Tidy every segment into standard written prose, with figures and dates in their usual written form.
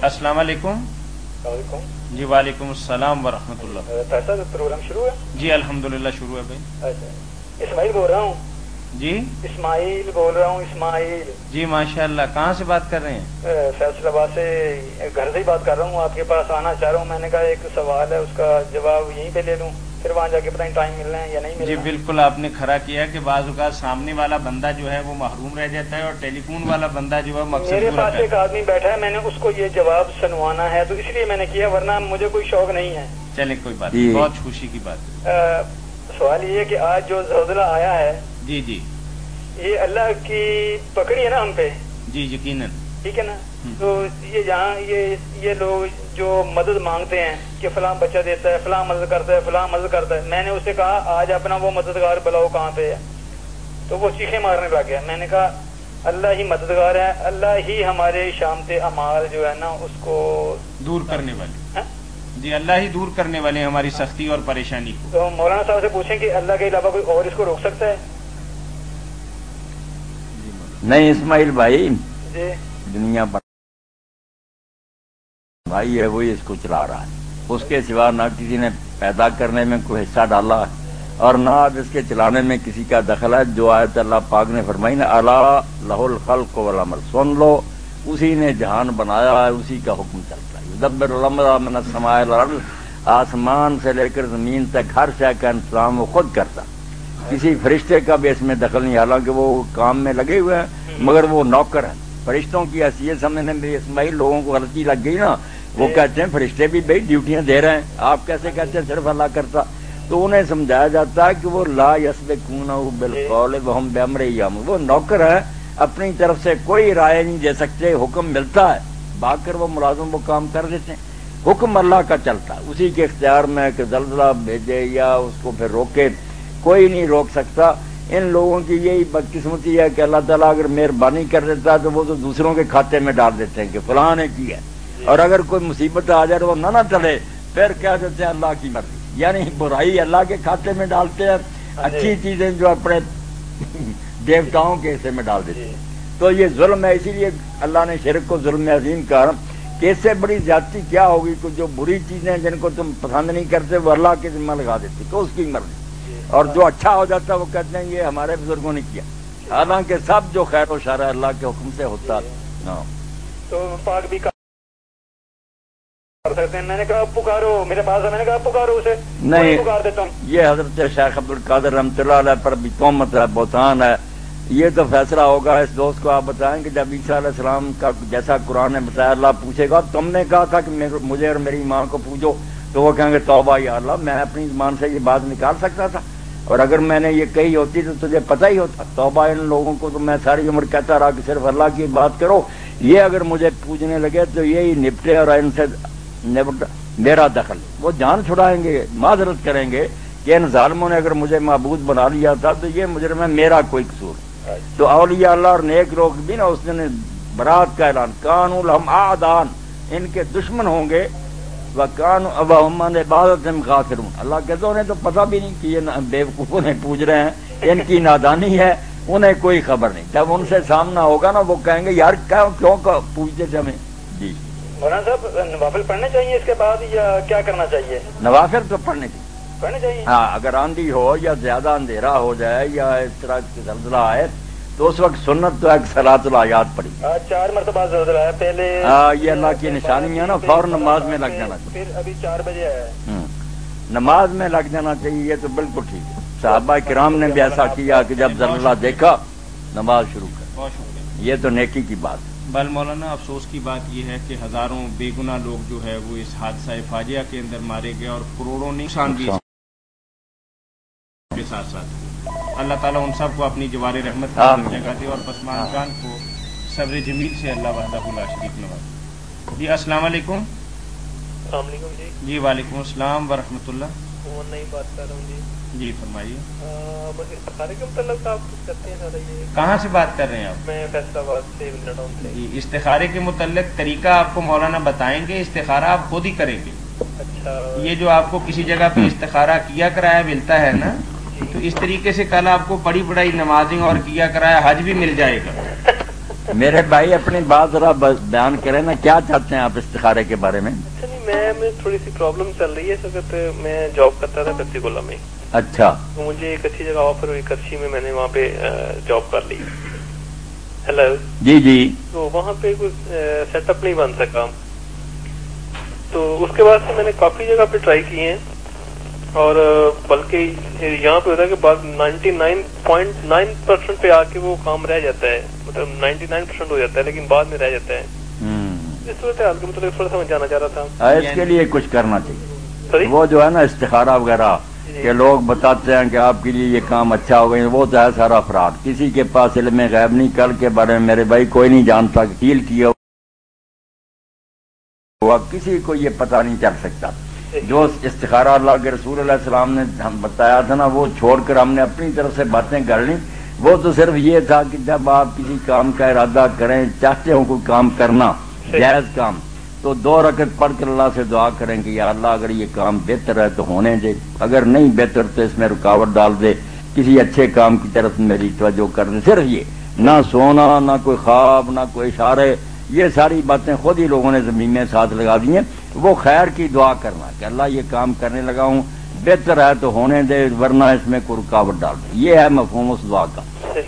अस्सलाम वालेकुम। जी वालेकुम अस्सलाम वरहमतुल्लाह। पैसा प्रोग्राम शुरू है? जी अल्हम्दुलिल्लाह शुरू है भाई। अच्छा, इस्माइल बोल रहा हूँ। जी इस्माइल बोल रहा हूँ, इस्माइल। जी माशाअल्लाह। कहाँ से बात कर रहे हैं? फैसलाबाद से, घर से ही बात कर रहा हूँ। आपके पास आना चाह रहा हूँ। मैंने कहा एक सवाल है, उसका जवाब यहीं पे ले लूँ, फिर वहाँ जाके पता नहीं टाइम मिलना है या नहीं मिलना। जी बिल्कुल आपने खरा किया कि बाज़ औक़ात सामने वाला बंदा जो है वो महरूम रह जाता है और टेलीफोन वाला बंदा जो है मकसद मेरे पूरा पास एक आदमी बैठा है, मैंने उसको ये जवाब सुनवाना है, तो इसलिए मैंने किया, वरना मुझे कोई शौक नहीं है। चले कोई बात नहीं, बहुत खुशी की बात है। सवाल ये है कि आज जो ज़ल्ज़ला आया है, जी जी, ये अल्लाह की पकड़ी है ना हम पे? जी यकीनन, ठीक है ना। तो ये यहाँ ये लोग जो मदद मांगते हैं कि फलां बच्चा देता है, फलां मदद करता है, फलां मदद करता है, मैंने उससे कहा आज अपना वो मददगार बुलाओ कहाँ पे है, तो वो चीखें मारने लग गया। मैंने कहा अल्लाह ही मददगार है, अल्लाह ही हमारे शामते अमाल जो है ना उसको दूर करने वाले है? जी अल्लाह ही दूर करने वाले हैं हमारी सख्ती और परेशानी को। तो मौलाना साहब से पूछें कि अल्लाह के अलावा कोई और इसको रोक सकता है? नहीं इस्माइल भाई, जी दुनिया पर भाई है वही इसको चला रहा है, उसके सिवा ना किसी ने पैदा करने में कोई हिस्सा डाला और ना अब इसके चलाने में किसी का दखल है। जो आयत अल्लाह पाक ने फरमाई ना, अला लहुल खल्क वल अमर, सुन लो उसी ने जहान बनाया है, उसी का हुक्म चलता है। युदब्बिरुल अम्रा मिनस समाइल अर्द, आसमान से लेकर जमीन तक हर शय का इंतजाम वो खुद करता, किसी फरिश्ते का भी इसमें दखल नहीं। हालांकि वो काम में लगे हुए हैं मगर वो नौकर हैं। फरिश्तों की हैसियत समझने में इस्माइल लोगों को गलती लग गई ना, वो कहते हैं फरिश्ते भी भाई ड्यूटियां दे रहे हैं, आप कैसे कहते हैं सिर्फ अल्लाह करता। तो उन्हें समझाया जाता है कि वो ला यस्बिकूनहु बिलक़ौल वहुम बिअम्रिही यामूरून, वो नौकर है, अपनी तरफ से कोई राय नहीं दे सकते, हुक्म मिलता है, भागकर वो मुलाजिम वो काम कर देते हैं। हुक्म अल्लाह का चलता है, उसी के इख्तियार में कि ज़ल्ज़ला भेजे या उसको फिर रोके, कोई नहीं रोक सकता। इन लोगों की यही बदकिस्मती है कि अल्लाह ताला अगर मेहरबानी कर देता है तो वो तो दूसरों के खाते में डाल देते हैं कि फलां ने की है, और अगर कोई मुसीबत आ जाए तो वो ना चले, फिर कह देते हैं अल्लाह की मर्जी, यानी बुराई अल्लाह के खाते में डालते हैं, अच्छी चीजें जो अपने देवताओं के हिस्से में डाल देते हैं। तो ये जुल्म है, इसीलिए अल्लाह ने शिरक को जुल्म अजीम कहा कि इससे बड़ी ज्यादती क्या होगी कि जो बुरी चीजें जिनको तुम पसंद नहीं करते वो अल्लाह के जिम्मा लगा देती, तो उसकी मर्जी, और जो अच्छा हो जाता वो कहते हैं ये हमारे बुजुर्गों ने किया। हालांकि सब जो खैर व शर अल्लाह के हुक्म से होता है। तो पाक भी कर सकते हैं। मैंने कहा पुकारो, मेरे पास है, मैंने कहा पुकारो उसे, नहीं पुकार देता हूँ। ये हजरत शेख अब्दुल कादिर रहमतुल्लाह अलैह पर भी तोहमत है, बहतान है। ये तो फैसला होगा, इस दोस्त को आप बताएं कि जब ईसा अलैहि सलाम का जैसा कुरान ने बताया, अल्लाह पूछेगा तुमने कहा था कि मुझे और मेरी माँ को पूजो, तो वो कहेंगे तौबा या अल्लाह, मैं अपनी ज़बान से ये बात निकाल सकता था, और अगर मैंने ये कही होती तो तुझे पता ही होता। तौबा इन लोगों को तो मैं सारी उम्र कहता रहा कि सिर्फ अल्लाह की बात करो, ये अगर मुझे पूजने लगे तो यही निपटे और इनसे मेरा दखल, वो जान छुड़ाएंगे, माजरत करेंगे कि इन जालिमों ने अगर मुझे महबूद बना लिया था तो ये मुजरिम है, मेरा कोई कसूर। तो औलिया अल्लाह और नेक लोग भी ना उस दिन बरात का ऐलान, कानूल हम आदान, इनके दुश्मन होंगे, वकान अबहमान इबादत में गाफिरून, अल्लाह कहते उन्हें तो पता भी नहीं कि ये बेवकूफों ने पूज रहे हैं, इनकी नादानी है, उन्हें कोई खबर नहीं। जब उनसे सामना होगा ना वो कहेंगे यार क्यों पूछते थे हमें। जी मौलाना साहब, नवाफिल पढ़ने चाहिए इसके बाद या क्या करना चाहिए? नवाफिल तो पढ़ने चाहिए। हाँ, अगर आंधी हो या ज्यादा अंधेरा हो जाए या इस तरह की ज़ल्ज़ला आए तो उस वक्त सुन्नत तो एक सलातुल आयात पड़ी। 4 मरतबा ज़ल्ज़ला है पहले। ये अल्लाह की निशानी है ना, फौरन नमाज में लग जाना चाहिए। फिर अभी 4 बजे आया है, नमाज में लग जाना चाहिए, ये तो बिल्कुल ठीक है। सहाबा किराम ने भी ऐसा किया कि जब ज़ल्ज़ला देखा नमाज शुरू कर, ये तो नेकी की बात है। बल मौलाना अफसोस की बात यह है कि हजारों बेगुनाह लोग जो है वो इस हादसा फाजिया के अंदर मारे गए और करोड़ों नुकसान भी के साथ साथ। अल्लाह ताला उन सब को अपनी जवारे रहमत जगह दे और पसमान खान को सब्र जमील से अल्लाह वहदहु ला शरीक नवाज़े। जी अस्सलाम वालेकुम। जी वालेकुम अस्सलाम व रहमतुल्लाह। नहीं बात कर रहा हूँ जी। जी फरमाइए। इस्तिखारे के मतलब आप कुछ करते हैं सर? ये कहाँ से बात कर रहे हैं आप? मैं फैसलाबाद से जी, इस्तिखारे के मुतल्लिक तरीका आपको मौलाना बताएंगे, इस्तिखारा आप खुद ही करेंगे। अच्छा, ये जो आपको किसी जगह पे इस्तिखारा किया कराया मिलता है ना, तो इस तरीके से कल आपको बड़ी बड़ी नमाजें और किया कराया हज भी मिल जाएगा। میرے بھائی اپنی بات ذرا بیان کریں نا، کیا چاہتے ہیں آپ استخارے کے بارے میں؟ اچھا نہیں، میں تھوڑی سی پرابلم چل رہی ہے اس وقت. میں جاب کرتا تھا کچی گولا میں. اچھا. تو مجھے ایک اچھی جگہ آفر ہوئی کرچی میں، میں نے وہاں پہ جاب کر لی. ہیلو جی جی. تو وہاں پہ کوئی سیٹ اپ نہیں بن سکا. تو اس کے بعد سے میں نے کافی جگہ پہ ٹرائی کی ہیں، اور بلکہ یہاں پہ ہوتا ہے کہ بعد 99.9% پہ آ کے وہ کام رہ جاتا ہے، مطلب 99% ہو جاتا ہے لیکن بعد میں رہ جاتا ہے. اس صورتحال کے مطلب تھوڑا سا میں جانا چاہ رہا تھا. اس کے لیے کچھ کرنا چاہیے. وہ جو ہے نا استخارہ وغیرہ کہ لوگ بتاتے ہیں کہ آپ کے لیے یہ کام اچھا ہو گیا، وہ تو ہے سارا فراڈ. کسی کے پاس علم غیب نہیں. کل کے بارے میں میرے بھائی کوئی نہیں جانتا کہ کیل کیا ہوا کسی کو یہ پتہ نہیں چل سکتا. جو استخارہ اللہ کے رسول علیہ السلام نے ہم بتایا تھا نا، وہ چھوڑ کر ہم نے اپنی طرف سے باتیں کر لی. وہ تو صرف یہ تھا کہ جب آپ کسی کام کا ارادہ کریں، چاہتے ہو کوئی کام کرنا جائز کام، تو 2 رکعت پڑھ کر اللہ سے دعا کریں کہ یا اللہ اگر یہ کام بہتر ہے تو ہونے دے، اگر نہیں بہتر تو اس میں رکاوٹ ڈال دے، کسی اچھے کام کی طرف میری توجہ کر دیں. صرف یہ، نہ سونا، نہ کوئی خواب، نہ کوئی اشارے، یہ ساری باتیں خود ہی لوگوں نے زمین میں ساتھ لگا دی ہیں. وہ خیر کی دعا کرنا کہ اللہ یہ کام کرنے لگا ہوں، بہتر ہے تو ہونے دے، ورنہ اس میں کوئی رکاوٹ ڈال دے. یہ ہے مفہوم اس دعا کا.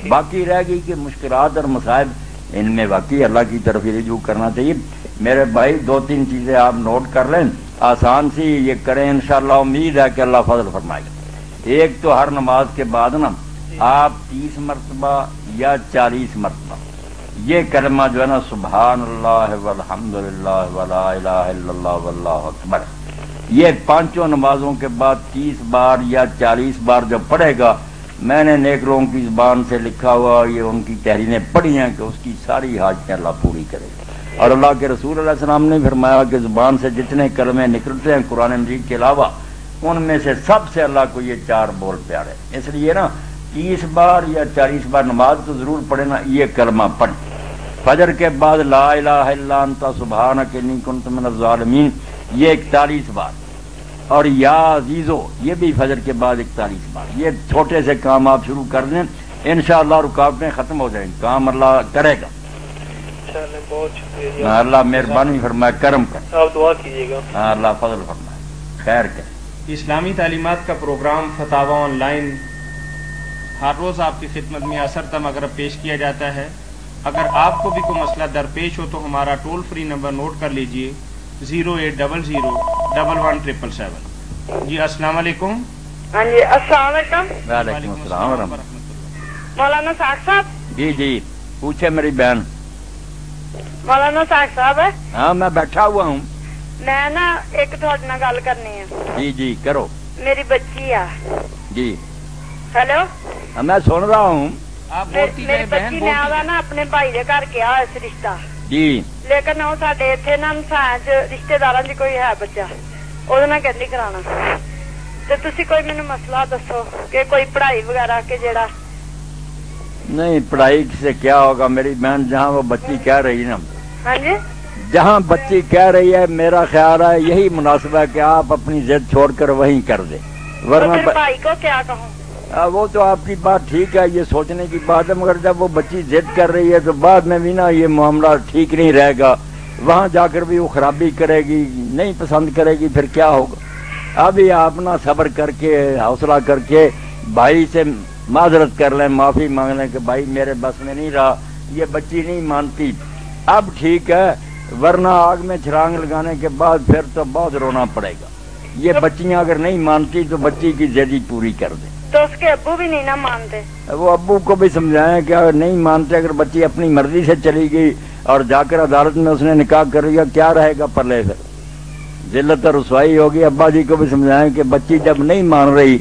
باقی رہ گئی کہ مشکلات اور مصائب، ان میں واقعی اللہ کی طرف ہی رجوع کرنا چاہیے. میرے بھائی 2-3 چیزیں آپ نوٹ کر لیں، آسان سی یہ کریں، انشاءاللہ امید ہے کہ اللہ فضل فرمائے گا. ایک تو ہر نماز کے بعد نا آپ 30 مرتبہ یا 40 مرتبہ یہ کلمہ جو ہے نا، سبحان اللہ والحمدللہ ولا الہ الا اللہ واللہ اکبر، یہ 5 نمازوں کے بعد 30 بار یا 40 بار جو پڑھے گا، میں نے نیک لوگوں کی زبان سے لکھا ہوا، یہ ان کی تحریریں پڑھی ہیں کہ اس کی ساری حاجتیں اللہ پوری کرے گا. اور اللہ کے رسول علیہ السلام نے فرمایا کہ زبان سے جتنے کلمے نکلتے ہیں قرآن مجید کے علاوہ، ان میں سے سب سے اللہ کو یہ 4 بول پیارے. اس لیے نا 30 بار یا 40 بار نماز تو ضرور پڑھے نا، یہ کلمہ پڑھ. فجر کے بعد لا الہ الا انت سبحانک انی کنت من الظالمین، یہ 41 بار. اور یا عزیزو، یہ بھی فجر کے بعد 41 بار. یہ چھوٹے سے کام آپ شروع کر دیں، انشاءاللہ رکاوٹیں ختم ہو جائیں، کام اللہ کرے گا. بہت شکریہ. اللہ مہربانی فرمائے، کرم کر. آپ دعا کیجیے گا. ہاں اللہ فضل فرمائے، خیر کرے. اسلامی تعلیمات کا پروگرام فتاوی آن لائن ہر روز آپ کی خدمت میں اثر مغرب پیش کیا جاتا ہے. اگر آپ کو بھی کوئی مسئلہ درپیش ہو تو ہمارا ٹول فری نمبر نوٹ کر لیجئے 080011177. جی السلام علیکم. ہاں جی السلام علیکم. وعلیکم السلام ورحمۃ اللہ. مولانا ساق صاحب. جی جی پوچھے میری بہن. مولانا ساق صاحب ہے. ہاں میں بیٹھا ہوا ہوں. میں نا ایک تھوڑے نال گل کرنی ہے. جی جی کرو. میری بچی ہے. جی ہیلو. میں سن رہا ہوں. میری بچی نے آوا نا اپنے بھائی دے گھر کیا اس رشتہ. جی. لیکن وہ ساڈے اتنے نا مساج رشتے داراں دی کوئی ہے بچہ، وہ نہ کہندی کرانا. تے تسی کوئی مینوں مسئلہ دسو کہ کوئی پڑھائی وغیرہ کہ جیڑا. نہیں پڑھائی سے کیا ہوگا میری بہن، جہاں وہ بچی کہہ رہی نا. ہاں جی. جہاں بچی کہہ رہی ہے میرا خیال ہے یہی مناسب ہے کہ آپ اپنی ضد چھوڑ کر وہیں کر دیں، ورنہ بھائی کو کیا کہوں. وہ تو آپ کی بات ٹھیک ہے، یہ سوچنے کی بات ہے، مگر جب وہ بچی ضد کر رہی ہے تو بعد میں بھی نا یہ معاملہ ٹھیک نہیں رہے گا. وہاں جا کر بھی وہ خرابی کرے گی، نہیں پسند کرے گی، پھر کیا ہوگا. ابھی آپ نا صبر کر کے حوصلہ کر کے بھائی سے معذرت کر لیں، معافی مانگ لیں کہ بھائی میرے بس میں نہیں رہا، یہ بچی نہیں مانتی، اب ٹھیک ہے، ورنہ آگ میں چھلانگ لگانے کے بعد پھر تو بہت رونا پڑے گا. یہ بچیاں اگر نہیں مانتی تو بچی کی ضد پوری کر دیں. تو اس کے ابو بھی نہیں نہ مانتے. وہ ابو کو بھی سمجھائیں کہ اگر نہیں مانتے، اگر بچی اپنی مرضی سے چلی گئی اور جا کر عدالت میں اس نے نکاح کر لیا، کیا رہے گا پلے، پھر ذلت اور رسوائی ہوگی. ابا جی کو بھی سمجھائیں کہ بچی جب نہیں مان رہی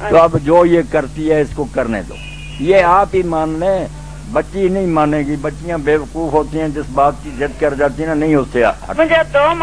تو اب جو یہ کرتی ہے اس کو کرنے دو. یہ آپ ہی مان لیں، بچی نہیں مانے گی. بچیاں بے وقوف ہوتی ہیں، جس بات کی ضد کر جاتی ہیں نا، نہیں اس سے مجھے 2